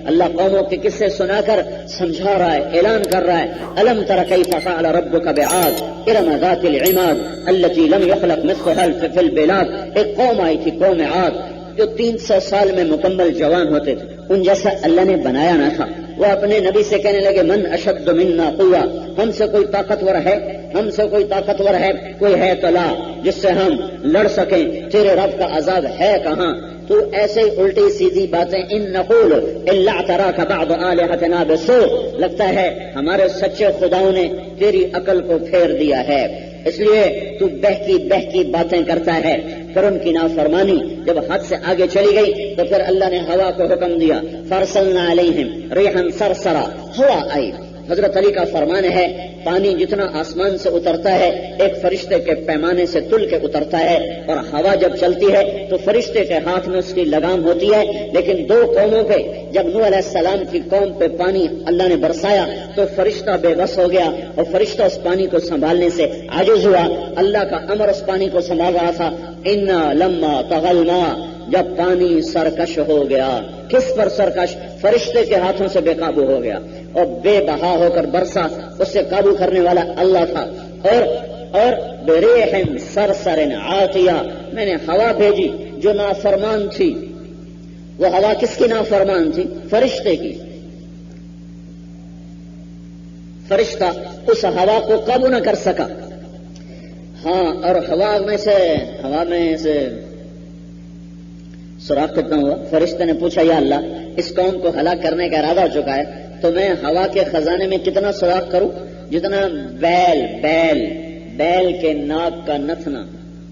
اللہ قوموں کے قصے سنا کر سمجھا رہا ہے، اعلان کر رہا ہے، الم تر کیف فعل ربک بعاد ارم ذات العماد التي لم يخلق مثلها في البلاد. ایک قوم آئی تھی، قوم عاد، جو 300 سال میں مکمل جوان ہوتے تھے، ان جیسا اللہ نے بنایا نہ تھا. وہ اپنے نبی سے کہنے لگے من اشد منا قوہ، ہم سے کوئی طاقتور ہے، ہم سے کوئی طاقتور ہے، کوئی ہے تو لا جس سے ہم لڑ سکیں، تیرے رب کا عذاب ہے کہاں؟ تو ایسے الٹی سیدھی باتیں ان نقول الا اعتراک بعض آلہتنا بسوء، لگتا ہے ہمارے سچے خداؤں نے تیری عقل کو پھیر دیا ہے، اس لیے تو بہکی باتیں کرتا ہے. پھر ان کی نافرمانی جب حد سے آگے چلی گئی تو پھر اللہ نے ہوا کو حکم دیا، فارسلنا علیہم ریحا صرصرا، ہوا آئی. حضرت علی کا فرمان ہے پانی جتنا آسمان سے اترتا ہے ایک فرشتے کے پیمانے سے تل کے اترتا ہے، اور ہوا جب چلتی ہے تو فرشتے کے ہاتھ میں اس کی لگام ہوتی ہے. لیکن 2 قوموں پہ جب نوح علیہ السلام کی قوم پہ پانی اللہ نے برسایا تو فرشتہ بے بس ہو گیا اور فرشتہ اس پانی کو سنبھالنے سے عاجز ہوا. اللہ کا امر اس پانی کو سنبھال رہا تھا. انا لما طغى الماء، جب پانی سرکش ہو گیا. کس پر سرکش؟ فرشتے کے ہاتھوں سے بے قابو ہو گیا اور بے بہا ہو کر برسا. اس سے قابو کرنے والا اللہ تھا. اور بریح صرصر عاتیہ، میں نے ہوا بھیجی جو نافرمان تھی. وہ ہوا کس کی نافرمان تھی؟ فرشتے کی. فرشتہ اس ہوا کو قابو نہ کر سکا. ہاں، اور ہوا میں سے سوراخ کتنا ہوا؟ فرشتے نے پوچھا یا اللہ اس قوم کو ہلاک کرنے کا ارادہ ہو چکا ہے تو میں ہوا کے خزانے میں کتنا سوراخ کروں؟ جتنا بیل کے ناک کا نتنا،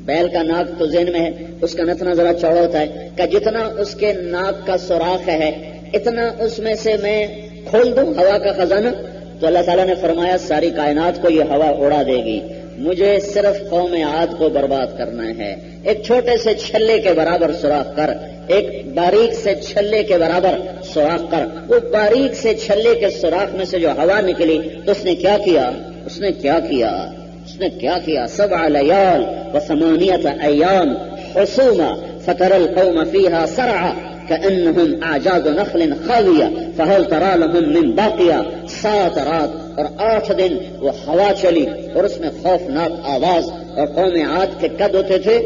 بیل کا ناک تو ذہن میں ہے، اس کا نتنا ذرا چوڑا ہوتا ہے، کہ جتنا اس کے ناک کا سوراخ ہے اتنا اس میں سے میں کھول دوں ہوا کا خزانہ. تو اللہ تعالیٰ نے فرمایا ساری کائنات کو یہ ہوا اڑا دے گی، مجھے صرف قوم عاد کو برباد کرنا ہے. ایک چھوٹے سے چھلے کے برابر سوراخ کر، ایک باریک سے چھلے کے برابر سوراخ کر. وہ باریک سے چھلے کے سوراخ میں سے جو ہوا نکلی تو اس نے کیا کیا؟ 7 لیال و8 ایام حسوما فترى القوم فيها سرعا كأنهم أعجاز نخل خاوية فهل ترى لهم من باقية. 7 رات اور 8 دن وہ ہوا چلی اور اس میں خوفناک آواز. اور قوم عاد کے قد ہوتے تھے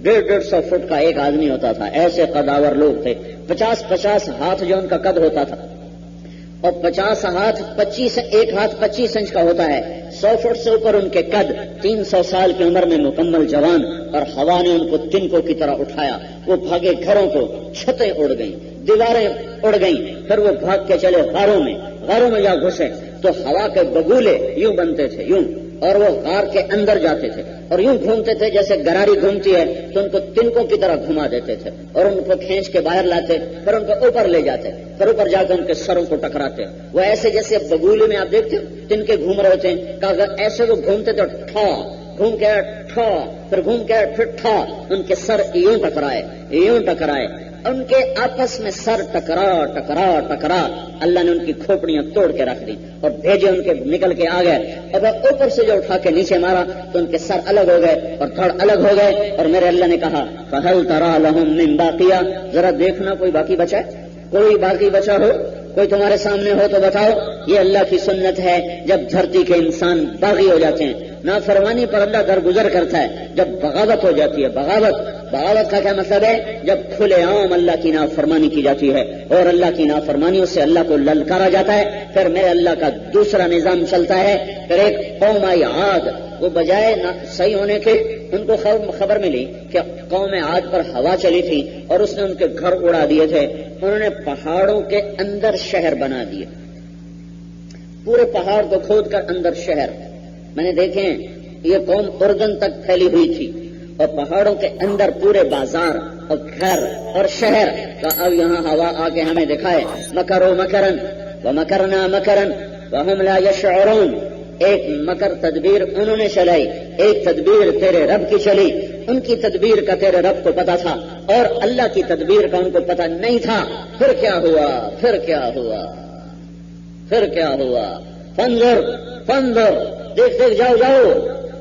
150 فٹ کا ایک آدمی ہوتا تھا، ایسے قداور لوگ تھے. 50 ہاتھ جو ان کا قد ہوتا تھا، اور 50 ہاتھ 1 ہاتھ 25 انچ کا ہوتا ہے. 100 فٹ سے اوپر ان کے قد، 300 سال کی عمر میں مکمل جوان. اور ہوا نے ان کو تنکوں کی طرح اٹھایا. وہ بھاگے گھروں کو، چھتیں اڑ گئیں، دیواریں اڑ گئیں. پھر وہ بھاگ کے چلے غاروں میں جا گھسے تو ہوا کے بگولے یوں بنتے تھے، یوں، اور وہ غار کے اندر جاتے تھے اور یوں گھومتے تھے جیسے گراری گھومتی ہے. تو ان کو تنکوں کی طرح گھما دیتے تھے اور ان کو کھینچ کے باہر لاتے، پھر ان کو اوپر لے جاتے، پھر اوپر جا کے ان کے سروں کو ٹکراتے. وہ ایسے جیسے بگولے میں آپ دیکھتے ہو تنکے گھوم رہے ہوتے ہیں، اگر ایسے وہ گھومتے تو گھوم کے ٹھا، پھر گھوم کے پھر ٹھا، ان کے سر یوں ٹکرائے. ان کے آپس میں سر ٹکرا. اللہ نے ان کی کھوپڑیاں توڑ کے رکھ دی اور بھیجے ان کے نکل کے آ گئے. اور اوپر سے جو اٹھا کے نیچے مارا تو ان کے سر الگ ہو گئے اور دھڑ الگ ہو گئے. اور میرے اللہ نے کہا فَهَلْ تَرَى لَهُم مِّن بَاقِيَةٍ، ذرا دیکھنا کوئی باقی بچا ہے، کوئی باقی بچا ہو، کوئی تمہارے سامنے ہو تو بتاؤ. یہ اللہ کی سنت ہے جب دھرتی کے انسان باغی ہو جاتے ہیں، نافرمانی پر اللہ درگزر کرتا ہے. جب بغاوت ہو جاتی ہے، بغاوت کا کیا مطلب ہے؟ جب کھلے عام اللہ کی نافرمانی کی جاتی ہے اور اللہ کی نافرمانیوں سے اللہ کو للکارا جاتا ہے، پھر میرے اللہ کا دوسرا نظام چلتا ہے. پھر ایک قوم آئی عاد، وہ بجائے صحیح ہونے کے ان کو خبر ملی کہ قوم عاد پر ہوا چلی تھی اور اس نے ان کے گھر اڑا دیے تھے. انہوں نے پہاڑوں کے اندر شہر بنا دیے، پورے پہاڑ کو کھود کر اندر شہر. میں نے دیکھے یہ قوم اردن تک پھیلی ہوئی تھی اور پہاڑوں کے اندر پورے بازار اور گھر اور شہر. تو اب یہاں ہوا آ کے ہمیں دکھائے مکروا مکرن ومکرنا مکرن وهم لا يشعرون. ایک مکر تدبیر انہوں نے چلائی، ایک تدبیر تیرے رب کی چلی. ان کی تدبیر کا تیرے رب کو پتا تھا اور اللہ کی تدبیر کا ان کو پتا نہیں تھا. پھر کیا ہوا؟ فانظر، دیکھ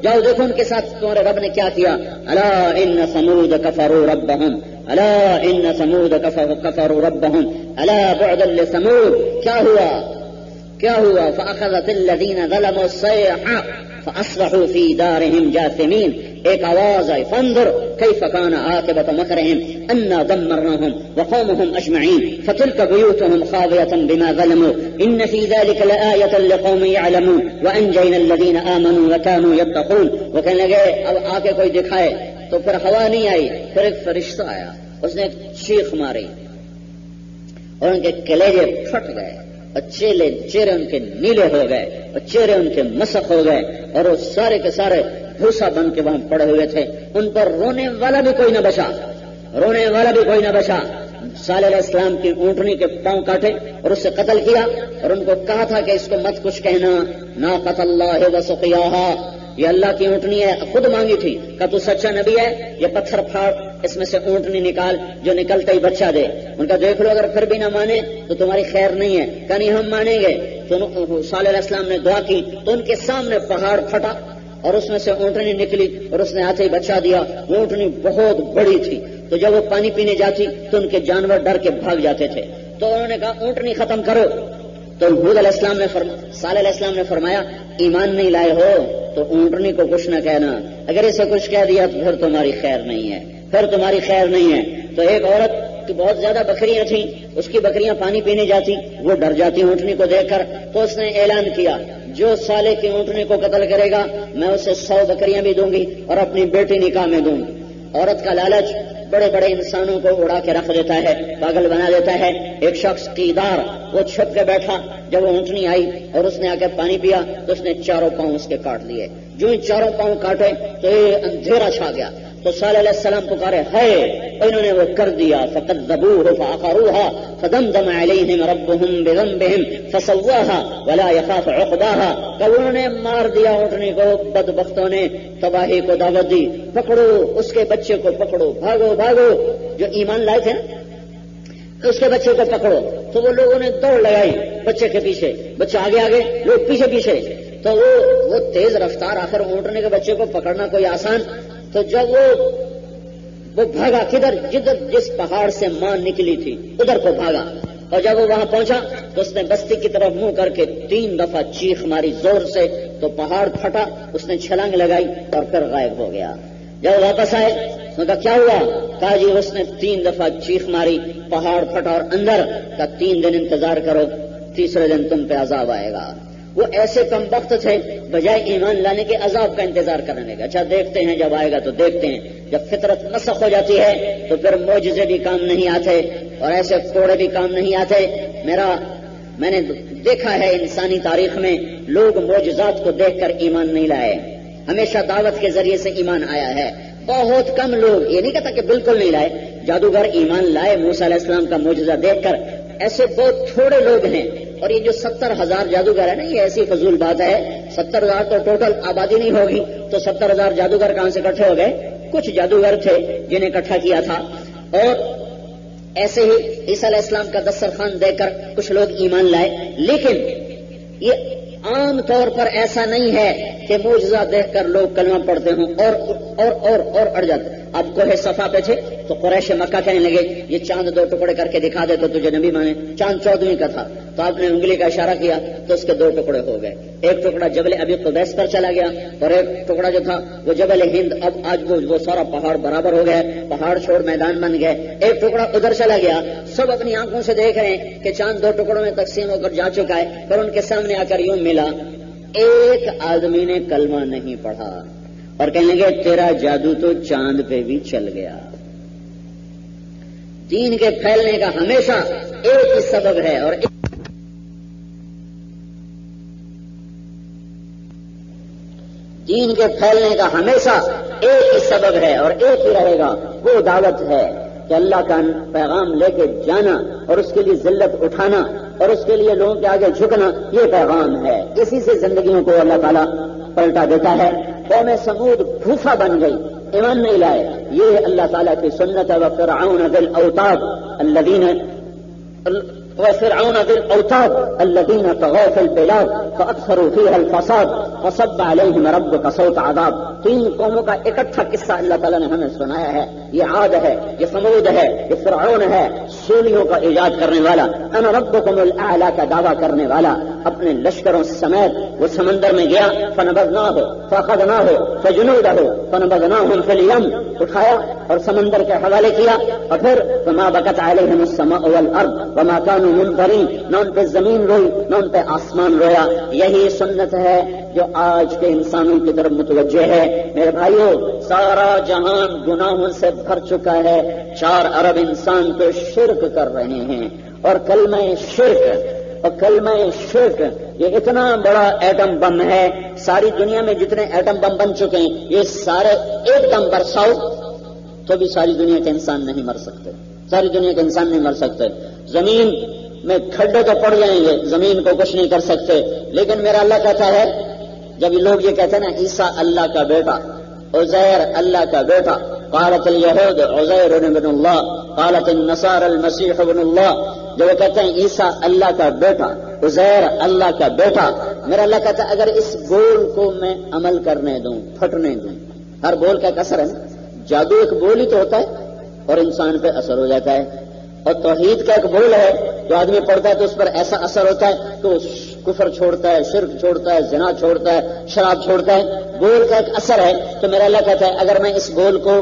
جاؤ دیکھو ان کے ساتھ تمہارے رب نے کیا کیا. الا ان ثمود کفروا ربهم الا ان ثمود كفروا ربهم الا بعدا لثمود. کیا ہوا فاخذت الذين ظلموا الصيحه فاصبحوا في دارهم جاثمين. ایک آواز آئی فانظر كيف كان عاقبة مكرهم انا دمرناهم وقومهم اجمعين فتلك بيوتهم خاوية بما ظلموا ان في ذلك لآية لقوم يعلمون وانجينا الذين آمنوا وكانوا يتقون. وہ کہنے لگے اب آ کے کوئی دکھائے تو پھر ہوا نہیں آئی. پھر ایک فرشتہ آیا, اس نے ایک چیخ ماری اور ان کے کلیجے پھٹ گئے اور چہرے ان کے نیلے ہو گئے اور چہرے ان کے مسخ ہو گئے اور وہ سارے کے سارے بھوسا بن کے وہاں پڑے ہوئے تھے. ان پر رونے والا بھی کوئی نہ بچا. صالح علیہ السلام کی اونٹنی کے پاؤں کاٹے اور اس سے قتل کیا اور ان کو کہا تھا کہ اس کو مت کچھ کہنا. ناقۃ اللہ وسقیاہا, یہ اللہ کی اونٹنی ہے, خود مانگی تھی کہ تو سچا نبی ہے, یہ پتھر پھاڑ اس میں سے اونٹنی نکال جو نکلتا ہی بچہ دے. ان کا دیکھ لو اگر پھر بھی نہ مانے تو تمہاری خیر نہیں ہے. کہ نہیں ہم مانیں گے. تو صالح علیہ السلام نے دعا کی تو ان کے سامنے پہاڑ پھٹا اور اس میں سے اونٹنی نکلی اور اس نے آتے ہی بچہ دیا. وہ اونٹنی بہت بڑی تھی تو جب وہ پانی پینے جاتی تو ان کے جانور ڈر کے بھاگ جاتے تھے. تو انہوں نے کہا اونٹنی ختم کرو. تو صالح علیہ السلام نے فرمایا ایمان نہیں لائے ہو تو اونٹنی کو کچھ نہ کہنا, اگر اسے کچھ کہہ دیا تو پھر تمہاری خیر نہیں ہے. تو ایک عورت کی بہت زیادہ بکریاں تھیں, اس کی بکریاں پانی پینے جاتی, وہ ڈر جاتی اونٹنی کو دیکھ کر. تو اس نے اعلان کیا جو صالح کی اونٹنی کو قتل کرے گا میں اسے 100 بکریاں بھی دوں گی اور اپنی بیٹی نکاح میں دوں. عورت کا لالچ بڑے بڑے انسانوں کو اڑا کے رکھ دیتا ہے, پاگل بنا دیتا ہے. ایک شخص قیدار وہ چھپ کے بیٹھا, جب وہ اونٹنی آئی اور اس نے آ کے پانی پیا تو اس نے چاروں پاؤں اس کے کاٹ لیے. جو ہی چاروں پاؤں کاٹے تو یہ اندھیرا چھا گیا. تو صالح علیہ السلام پکارے ہے, انہوں نے وہ کر دیا. فکذبوہ فعقروہا فدمدم علیہم ربہم بذنبہم فسواہا ولا یخاف عقباہا. کہ انہوں نے مار دیا اونٹنی کو, بدبختوں نے تباہی کو دعوت دی. پکڑو اس کے بچے کو, پکڑو, بھاگو. جو ایمان لائے تھے اس کے بچے کو پکڑو. تو وہ لوگوں نے دوڑ لگائی بچے کے پیچھے, بچہ آگے لوگ پیچھے. تو وہ تیز رفتار, آخر اونٹنے کے بچے کو پکڑنا کوئی آسان. تو جب وہ بھاگا کدھر, جس پہاڑ سے ماں نکلی تھی ادھر کو بھاگا. اور جب وہ وہاں پہنچا تو اس نے بستی کی طرف منہ کر کے 3 دفعہ چیخ ماری زور سے, تو پہاڑ پھٹا, اس نے چھلانگ لگائی اور پھر غائب ہو گیا. جب واپس آئے تو کہا کیا ہوا؟ کہا جی اس نے 3 دفعہ چیخ ماری, پہاڑ پھٹا اور اندر. کہا 3 دن انتظار کرو, تیسرے دن تم پہ عذاب آئے گا. وہ ایسے کم وقت تھے بجائے ایمان لانے کے عذاب کا انتظار کرنے کا. اچھا دیکھتے ہیں, جب آئے گا تو دیکھتے ہیں. جب فطرت مسخ ہو جاتی ہے تو پھر معجزے بھی کام نہیں آتے اور ایسے کوڑے بھی کام نہیں آتے. میں نے دیکھا ہے انسانی تاریخ میں لوگ معجزات کو دیکھ کر ایمان نہیں لائے, ہمیشہ دعوت کے ذریعے سے ایمان آیا ہے. بہت کم لوگ, یہ نہیں کہتا کہ بالکل نہیں لائے, جادوگر ایمان لائے موسیٰ علیہ السلام کا معجزہ دیکھ کر. ایسے بہت تھوڑے لوگ ہیں. اور یہ جو 70,000 جادوگر ہے نا, یہ ایسی فضول بات ہے. 70,000 تو ٹوٹل آبادی نہیں ہوگی, تو 70,000 جادوگر کہاں سے اکٹھے ہو گئے؟ کچھ جادوگر تھے جنہیں اکٹھا کیا تھا. اور ایسے ہی عیسیٰ علیہ السلام کا دسترخوان دیکھ کر کچھ لوگ ایمان لائے. لیکن یہ عام طور پر ایسا نہیں ہے کہ معجزہ دیکھ کر لوگ کلمہ پڑھتے ہوں اور اڑ جاتے. اب کوہ صفا پہ تھے تو قریش مکہ کہنے لگے یہ چاند 2 ٹکڑے کر کے دکھا دے تو تجھے نبی مانے. چاند 14ویں کا تھا تو آپ نے انگلی کا اشارہ کیا تو اس کے 2 ٹکڑے ہو گئے. ایک ٹکڑا جبل ابی قبیس پر چلا گیا اور ایک ٹکڑا جو تھا وہ جبل ہند. اب آج وہ سارا پہاڑ برابر ہو گیا, پہاڑ چھوڑ میدان بن گئے. ایک ٹکڑا ادھر چلا گیا. سب اپنی آنکھوں سے دیکھ رہے ہیں کہ چاند 2 ٹکڑوں میں تقسیم ہو کر جا چکا ہے. پر ان کے سامنے آ کر یوں ملا, ایک آدمی نے کلمہ نہیں پڑھا اور کہنے لگے تیرا جادو تو چاند پہ بھی چل گیا. دین کے پھیلنے کا ہمیشہ ایک ہی سبب ہے اور دین کے پھیلنے کا ہمیشہ ایک ہی سبب ہے اور ایک ہی رہے گا. وہ دعوت ہے کہ اللہ کا پیغام لے کے جانا اور اس کے لیے ذلت اٹھانا اور اس کے لیے لوگوں کے آگے جھکنا, یہ پیغام ہے. اسی سے زندگیوں کو اللہ تعالیٰ پلٹا دیتا ہے. قوم سمود بھوسا بن گئی, ایمان نہیں لائے. یہ اللہ تعالیٰ کی سنت ہے. وفرعون ذی الاوتاد الذین طغوا فی البلاد فاکثروا فیہا الفساد فصب علیہم ربک صوت عذاب. 3 قوموں کا اکٹھا قصہ اللہ تعالیٰ نے ہمیں سنایا ہے. یہ عاد ہے، یہ سمود ہے، یہ فرعون ہے، سولیوں کا ایجاد کرنے والا، انا ربکم الاعلی کا دعویٰ کرنے والا. اپنے لشکروں سمیت وہ سمندر میں گیا، فنبذناہ فاخذناہ فجنودہ فنبذناہم فی الیم، اٹھایا اور سمندر کے حوالے کیا. اور پھر فما بکت علیہم السماء والارض وما كانوا منظرین، نہ ان پہ زمین روئی نہ ان پہ آسمان رویا. یہی سنت ہے جو آج کے انسانوں کی طرف متوجہ ہے. میرے بھائیوں، سارا جہان گناہوں سے بھر چکا ہے. 4 ارب انسان تو شرک کر رہے ہیں، اور کلمہ شرک یہ اتنا بڑا ایٹم بم ہے. ساری دنیا میں جتنے ایٹم بم بن چکے ہیں، یہ سارے ایک دم برساؤ تو بھی ساری دنیا کے انسان نہیں مر سکتے. ساری دنیا کے انسان نہیں مر سکتے. زمین میں کھڈے تو پڑ جائیں گے، زمین کو کچھ نہیں کر سکتے. لیکن میرا اللہ کہتا ہے، جب لوگ یہ کہتے ہیں نا عیسیٰ اللہ کا بیٹا، عزیر اللہ کا بیٹا، قالت الیہود عزیر ابن اللہ، قالت النصارى المسیح ابن اللہ، جو وہ کہتے ہیں عیسیٰ اللہ کا بیٹا، عزیر اللہ کا بیٹا، میرا اللہ کہتا ہے اگر اس بول کو میں عمل کرنے دوں، پھٹنے دوں. ہر بول کا ایک اثر ہے نا. جادو ایک بول ہی تو ہوتا ہے اور انسان پہ اثر ہو جاتا ہے. اور توحید کا ایک بول ہے، جو آدمی پڑھتا ہے تو اس پر ایسا اثر ہوتا ہے تو کفر چھوڑتا ہے، شرک چھوڑتا ہے، زنا چھوڑتا ہے، شراب چھوڑتا ہے. بول کا ایک اثر ہے. تو میرا اللہ کہتا ہے اگر میں اس بول کو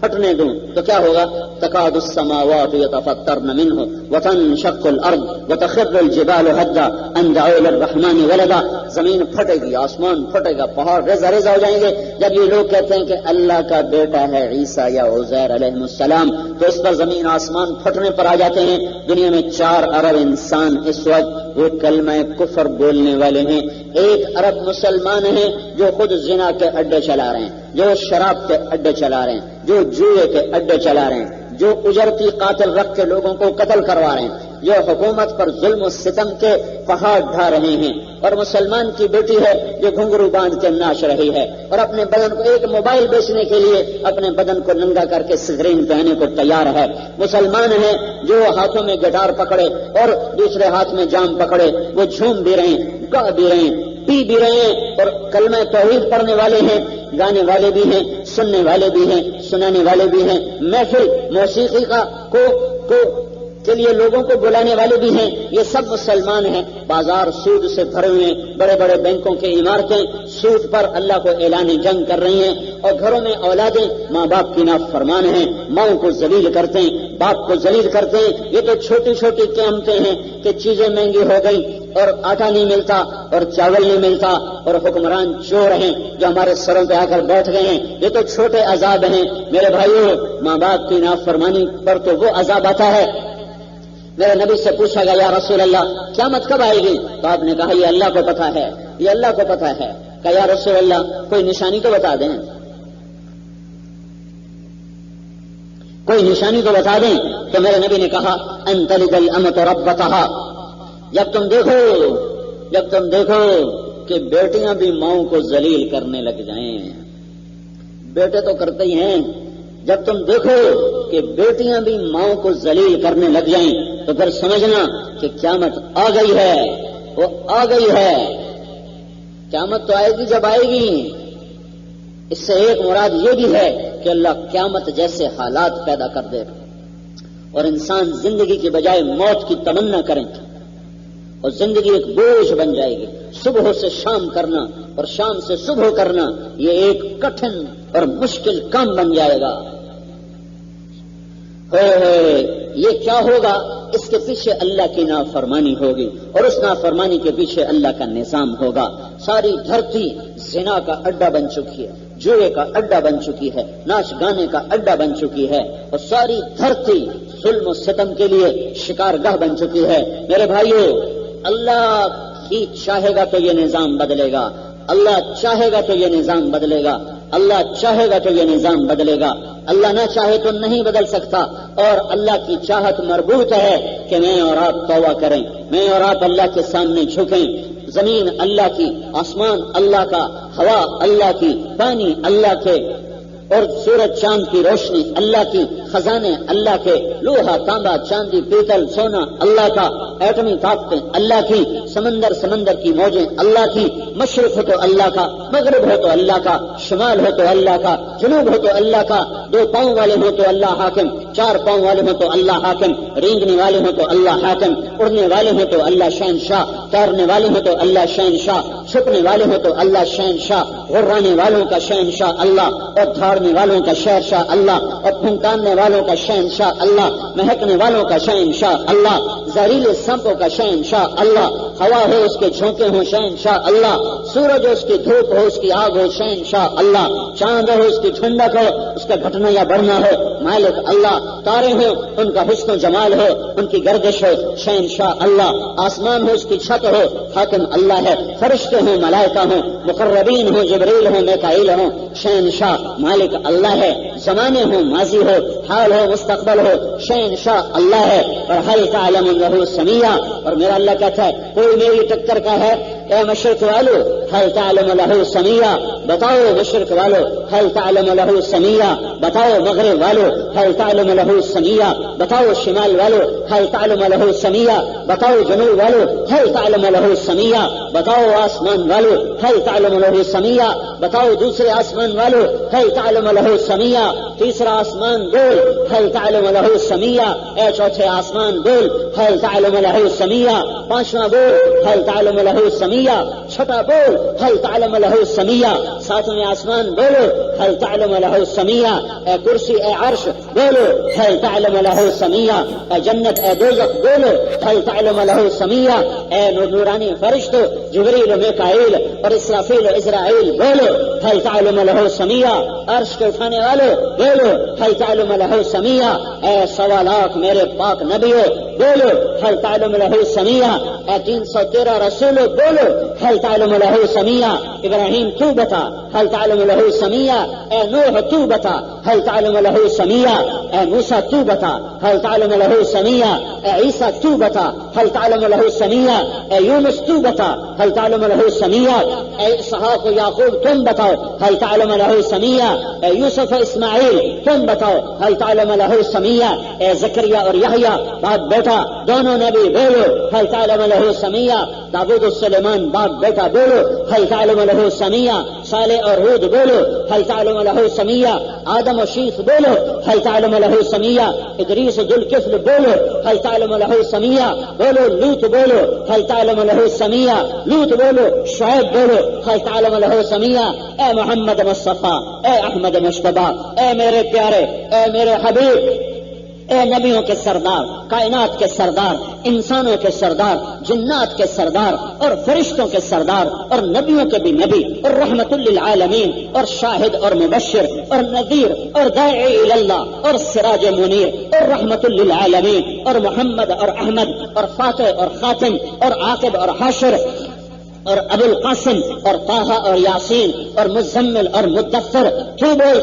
پھٹنے دوں تو کیا ہوگا؟ تکاد السماوات یتفطرن منه وتنشق الارض وتخر الجبال هدا ان دعوا للرحمن ولدا. زمین پھٹے گی، آسمان پھٹے گا، پہاڑ ریزہ ریزہ ہو جائیں گے. جب یہ لوگ کہتے ہیں کہ اللہ کا بیٹا ہے عیسیٰ یا عزیر علیہ السلام، تو اس پر زمین آسمان پھٹنے پر آ جاتے ہیں. دنیا میں 4 ارب انسان اس وقت وہ کلمہ کفر بولنے والے ہیں. 1 ارب مسلمان ہیں جو خود زنا کے اڈے چلا رہے ہیں، جو شراب کے اڈے چلا رہے ہیں، جو جوئے کے اڈے چلا رہے ہیں، جو اجرتی قاتل رکھ کے لوگوں کو قتل کروا رہے ہیں، جو حکومت پر ظلم و ستم کے پہاڑ ڈھا رہے ہیں. اور مسلمان کی بیٹی ہے جو گھنگرو باندھ کے ناچ رہی ہے اور اپنے بدن کو ایک موبائل بیچنے کے لیے اپنے بدن کو ننگا کر کے اسکرین پہننے کو تیار ہے. مسلمان ہیں جو ہاتھوں میں گٹار پکڑے اور دوسرے ہاتھ میں جام پکڑے، وہ جھوم بھی رہے ہیں، گا بھی رہے ہیں، پی بھی رہے ہیں، اور کلمہ توحید پڑھنے والے ہیں، گانے والے بھی ہیں، سننے والے بھی ہیں، سنانے والے بھی ہیں، محفل موسیقی کے لیے لوگوں کو بلانے والے بھی ہیں. یہ سب مسلمان ہیں. بازار سود سے بھرے ہوئے ہیں، بڑے بڑے بینکوں کی عمارتیں سود پر اللہ کو اعلان جنگ کر رہی ہیں، اور گھروں میں اولادیں ماں باپ کی نافرمان ہیں، ماؤں کو ذلیل کرتے ہیں، باپ کو ذلیل کرتے ہیں. یہ تو چھوٹی چھوٹی قیامتیں ہیں کہ چیزیں مہنگی ہو گئی اور آٹا نہیں ملتا اور چاول نہیں ملتا، اور حکمران چور ہیں جو ہمارے سروں پہ آ کر بیٹھ گئے ہیں. یہ تو چھوٹے عذاب ہیں. میرے بھائیوں، ماں باپ کی نافرمانی پر تو وہ عذاب آتا ہے. میرے نبی سے پوچھا گیا، یا رسول اللہ قیامت کب آئے گی؟ تو آپ نے کہا یہ اللہ کو پتہ ہے، یہ اللہ کو پتہ ہے. کہ یا رسول اللہ کوئی نشانی تو بتا دیں، کوئی نشانی تو بتا دیں. تو میرے نبی نے کہا ان تلد الامۃ ربتها، جب تم دیکھو کہ بیٹیاں بھی ماؤں کو ذلیل کرنے لگ جائیں. بیٹے تو کرتے ہی ہیں. جب تم دیکھو کہ بیٹیاں بھی ماؤں کو ذلیل کرنے لگ جائیں تو پھر سمجھنا کہ قیامت آ گئی ہے، وہ آ گئی ہے. قیامت تو آئے گی جب آئے گی. اس سے ایک مراد یہ بھی ہے کہ اللہ قیامت جیسے حالات پیدا کر دے اور انسان زندگی کی بجائے موت کی تمنا کریں اور زندگی ایک بوجھ بن جائے گی. صبح سے شام کرنا اور شام سے صبح کرنا یہ ایک کٹھن اور مشکل کام بن جائے گا. یہ کیا ہوگا؟ اس کے پیچھے اللہ کی نافرمانی ہوگی اور اس نافرمانی کے پیچھے اللہ کا نظام ہوگا. ساری دھرتی زنا کا اڈا بن چکی ہے، جوئے کا اڈا بن چکی ہے، ناچ گانے کا اڈا بن چکی ہے، اور ساری دھرتی ظلم و ستم کے لیے شکارگاہ بن چکی ہے. میرے بھائیوں، اللہ ہی چاہے گا تو یہ نظام بدلے گا، اللہ چاہے گا تو یہ نظام بدلے گا، اللہ چاہے گا تو یہ نظام بدلے گا. اللہ نہ چاہے تو نہیں بدل سکتا. اور اللہ کی چاہت مربوط ہے کہ میں اور آپ توبہ کریں، میں اور آپ اللہ کے سامنے جھکیں. زمین اللہ کی، آسمان اللہ کا، ہوا اللہ کی، پانی اللہ کے، اور سورج چاند کی روشنی اللہ کی، خزانے اللہ کے، لوہا تانبا چاندی پیتل سونا اللہ کا، ایٹمی طاقتیں اللہ کی، سمندر کی موجیں اللہ کی، مشرق ہو تو اللہ کا، مغرب ہو تو اللہ کا، شمال ہو تو اللہ کا، جنوب ہو تو اللہ کا، 2 پاؤں والے ہو تو اللہ حاکم، 4 پاؤں والے ہو تو اللہ حاکم، رینگنے والے ہو تو اللہ حاکم، اڑنے والے ہو تو اللہ شہنشاہ، تیرنے والے ہو تو اللہ شہنشاہ، چھپنے والے ہو تو اللہ شہنشاہ، غرانے والوں کا شہنشاہ اللہ، اور دھاڑنے والوں کا شہنشاہ اللہ، اور پھنکانے والوں کا شہنشاہ اللہ، مہکنے والوں کا شہنشاہ اللہ، زہریلے سانپوں کا شہنشاہ اللہ، ہوا ہو اس کے جھونکے ہوں شہنشاہ اللہ، سورج ہو اس کی دھوپ ہو اس کی آگ ہو شہنشاہ اللہ، چاند ہو اس کی ٹھنڈک ہو اس کا گھٹنا یا بڑھنا ہو مالک اللہ، تارے ہو ان کا حسن و جمال ہو ان کی گردش ہو شہنشاہ اللہ، آسمان ہو اس کی چھت ہو حاکم اللہ ہے، فرشتے ہوں ملائکہ ہوں مقربین ہوں جبریل ہوں میکائیل ہوں شہنشاہ مالک اللہ ہے، زمانے ہوں ماضی ہو حال ہو مستقبل ہو شہنشاہ اللہ ہے، اور حل تعلم له سمیع، اور میرا اللہ کہتا ہے کوئی میری ٹکر کا ہے، اے مشرق والو حل تعلم له سمیع، بتاؤ مشرق والو حل تعلم له سمیع، بتاؤ مغرب والو حل تعلم له سمیع، بتاؤ شمال والو حل تعلم له سمیع، بتاؤ جنوب والو حل تعلم له سمیع، بتاؤ آسمان والو حل تعلم له سمیع، بتاؤ دوسرے آسمان والو حل تعلم له سمیع، تیسرا آسمان بول حل تعلم له سمیع، اے چوتھے آسمان بول حل تعلم له سمیع، پانچواں بول حل تعلم له سمیع، چھٹا بول حل تعلم له سمیع، ساتویں آسمان بولو حل تعلم له سمیع، اے کرسی اے عرش بولو حل تعلم له سمیع، اے جنت اے دوزخ بولو حل تعلم له سمیع، اے نورانی فرشتو جبریل و میکائیل اور اسرافیل و عزرائیل بولو حل تعلم له سمیع، عرش کے اٹھانے والو بولو حل تعلم له سمیع، اے 1.25 لاکھ میرے پاک نبیو بولو حل تعلم له سمیع، اے 313 رسولو بولو حل تعلم له سمیع، ابراہیم تو بتا حل تعلم له سمیع، اے نوح تو بتا حل تعلم له سمیع، اے موسیٰ تو بتا حل تعلم له سمیع، اے عیسیٰ تو بتا حل تعلم له سمیع، اے یونس تو بتا حل تعلم له سمیع، اے اسحاق و یعقوب تم بتاؤ حل تعلم له سمیع، اے یوسف و اسماعیل تم بتاؤ حل تعلم له سمیع، اے زکریا اور یحییٰ باپ بیٹا دونوں نبی بولو حل تعلم له سمیع، داؤد و سلیمان باپ بیٹا بولو حل تعلم له سمیع، صالح اور ہود بولو حل تعلم له سمیع، آدم و شیخ بولو حل تعلم له سمیع، ادریس و ذوالکفل بولو حل تعلم له سمیع، بولو لوط بولو حل تعلم له سمیع، لوط بولو شعیب بولو حل تعلم له سمیع، اے محمد مصطفیٰ اے احمد مشتبہ اے میرے پیارے اے میرے حبیب، اے نبیوں کے سردار، کائنات کے سردار، انسانوں کے سردار، جنات کے سردار اور فرشتوں کے سردار اور نبیوں کے بھی نبی اور رحمت للعالمین اور شاہد اور مبشر اور نذیر اور داعی الی اللہ اور سراج منیر اور رحمت للعالمین اور محمد اور احمد اور فاتح اور خاتم اور عاقب اور حاشر اور ابو القاسم اور طٰہٰ اور یاسین اور مزمل اور مدثر، تو بول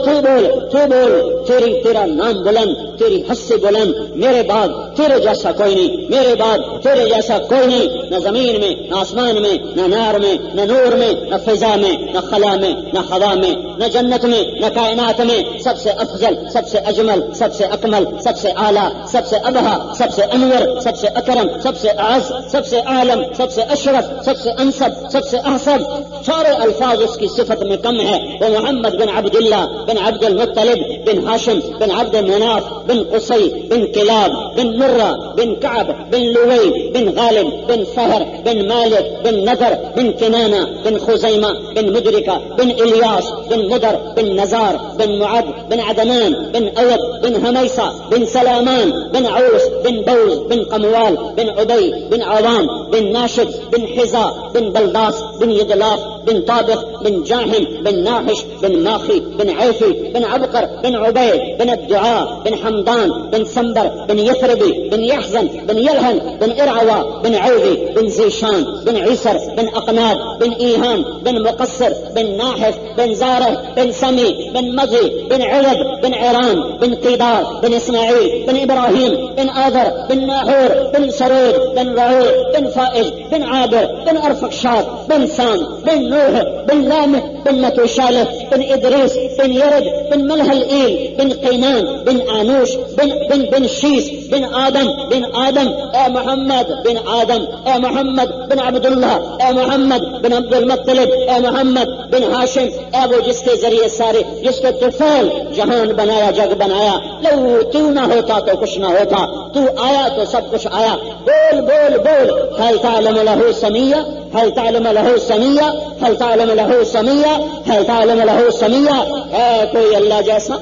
تیرا نام بلند، تیری ہستی بلند، میرے بعد تیرے جیسا کوئی نہیں، میرے بعد تیرے جیسا کوئی نہیں، نہ زمین میں نہ آسمان میں نہ نار میں نہ نور میں نہ فضا میں نہ خلا میں نہ ہوا میں نہ جنت میں نہ کائنات میں، سب سے افضل، سب سے اجمل، سب سے اکمل، سب سے اعلیٰ، سب سے ابہا، سب سے انور، سب سے اکرم، سب سے اعز، سب سے عالم، سب سے اشرف، سب سے انصب، سب سے احسن، سارے الفاظ اس کی صفت میں کم ہے، وہ محمد بن عبداللہ بن عبد المطلب بن ہاشم بن عبد مناف بن قصی بن کلاب بن مرہ بن کعب بن لوی بن غالب بن فہر بن مالک بن نذر بن کنانہ بن خزیمہ بن مدرکہ بن الیاس بن مدر بن نزار بن معد بن عدنان بن اود بن حمیسہ بن سلامان بن عوس بن بوز بن قموال بن عبی بن عوام بن ناشد بن حزا بن بلداس بن يدلاف بن طابق بن جاهم بن ناحش بن ماخي بن عيفي بن عبقر بن عبيد بن الدعاء بن حمدان بن سنبر بن يثربي بن يحزن بن يلهن بن إرعوى بن عوذي بن زيشان بن عيسر بن أقناب بن إيهان بن مقصر بن ناحف بن زاره بن سمي بن مضي بن علب بن عران بن قيدار بن إسماعيل بن إبراهيم بن آذر بن ناحور بن سرود بن رعود بن فائج بن عابر بن أرفقشاد بن سام بن نوح بن رامح بن متوشالح بن إدريس بن يرد بن ملهلئيل بن قينان بن آنوش بن شيس بن آدم اے محمد بن آدم، اے محمد بن عبد اللہ، اے محمد بن عبد المطلب، اے محمد بن ہاشم، اے وہ جس کے ذریعے سارے، جس کے طفیل جہان بنایا، جگ بنایا. لو تو نہ ہوتا تو کچھ نہ ہوتا، تو آیا تو سب کچھ آیا. بول بول بول، هل تعلم له سمیہ، هل تعلم له سمیہ، هل تعلم له سمیہ، هل تعلم له سمیہ. ہے کوئی اللہ جیسا؟